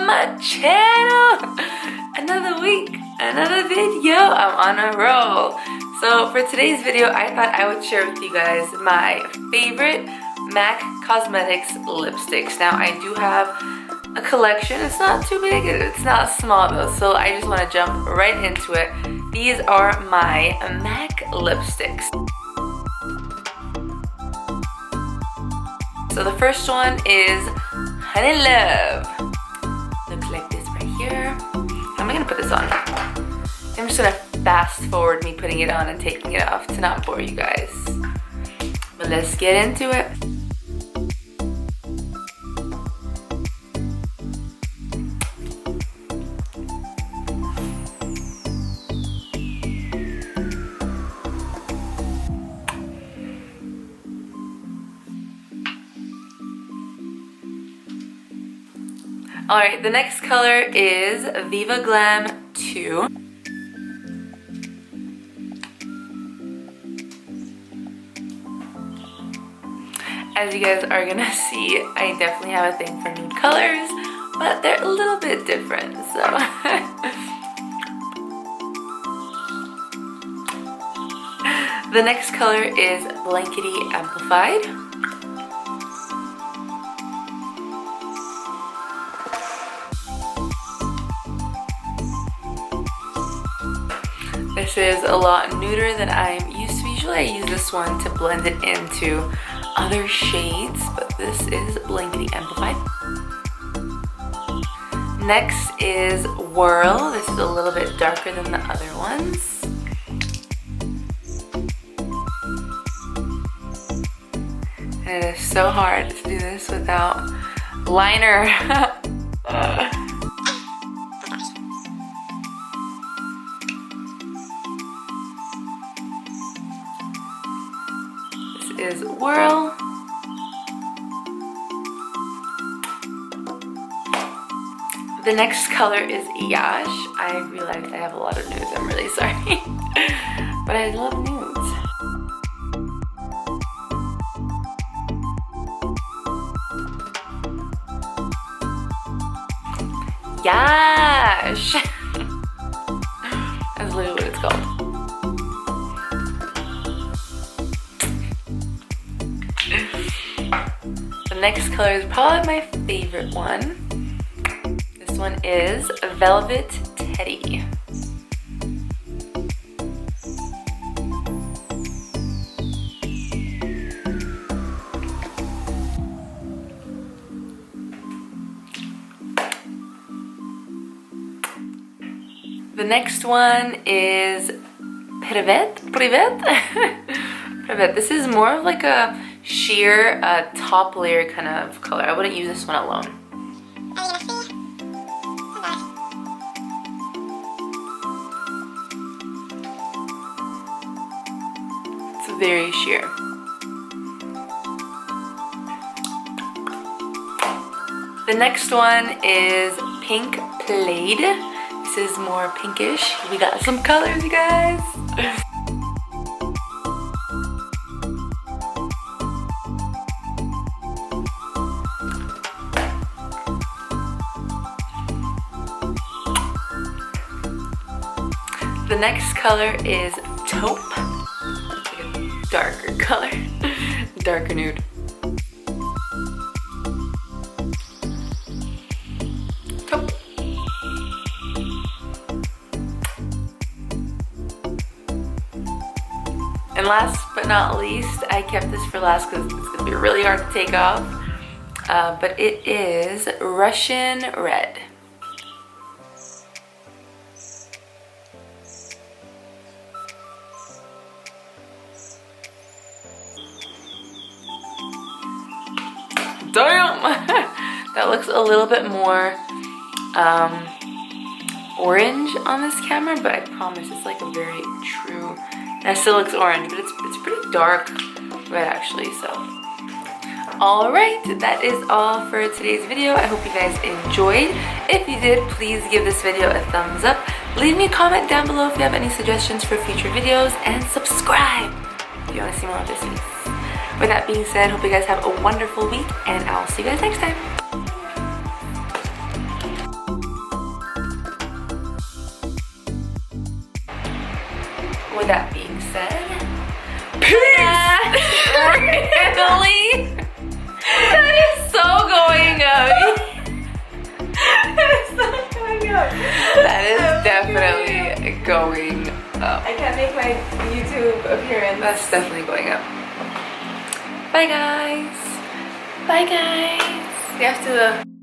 my channel. Another week, another video. I'm on a roll. So for today's video, I thought I would share with you guys my favorite MAC Cosmetics lipsticks. Now I do have a collection. It's not too big, it's not small though, so I just want to jump right into it. These are my MAC lipsticks. So the first one is Honey Love. Looks like this right here. How am I gonna put this on? I'm just gonna fast forward me putting it on and taking it off to not bore you guys. But let's get into it. Alright, the next color is Viva Glam II. As you guys are gonna see, I definitely have a thing for nude colors, but they're a little bit different, so. The next color is Blankety Amplified. This is a lot nuder than I'm used to. Usually I use this one to blend it into other shades, but this is Blankety Amplified. Next is Whirl. This is a little bit darker than the other ones. And it is so hard to do this without liner. Is Whirl. The next color is Yash. I realized I have a lot of nudes, I'm really sorry. But I love nudes. Yash! That's literally what it's called. The next color is probably my favorite one. This one is Velvet Teddy. The next one is Pervette. Pervette. This is more of like a sheer top layer kind of color. I wouldn't use this one alone. It's very sheer. The next one is Pink Plaid. This is more pinkish. We got some colors, you guys. The next color is Taupe. It's like a darker color, darker nude. Taupe. And last but not least, I kept this for last because it's gonna be really hard to take off. But it is Russian Red. Damn! That looks a little bit more orange on this camera, but I promise it's like a very true, and it still looks orange, but it's pretty dark red actually, so. Alright, that is all for today's video. I hope you guys enjoyed. If you did, please give this video a thumbs up. Leave me a comment down below if you have any suggestions for future videos, and subscribe if you want to see more of this. With that being said, hope you guys have a wonderful week, and I'll see you guys next time. with that being said, peace! Really? That is so going up. That is definitely going up. I can't make my YouTube appearance. That's definitely going up. Bye guys. Bye guys. You have to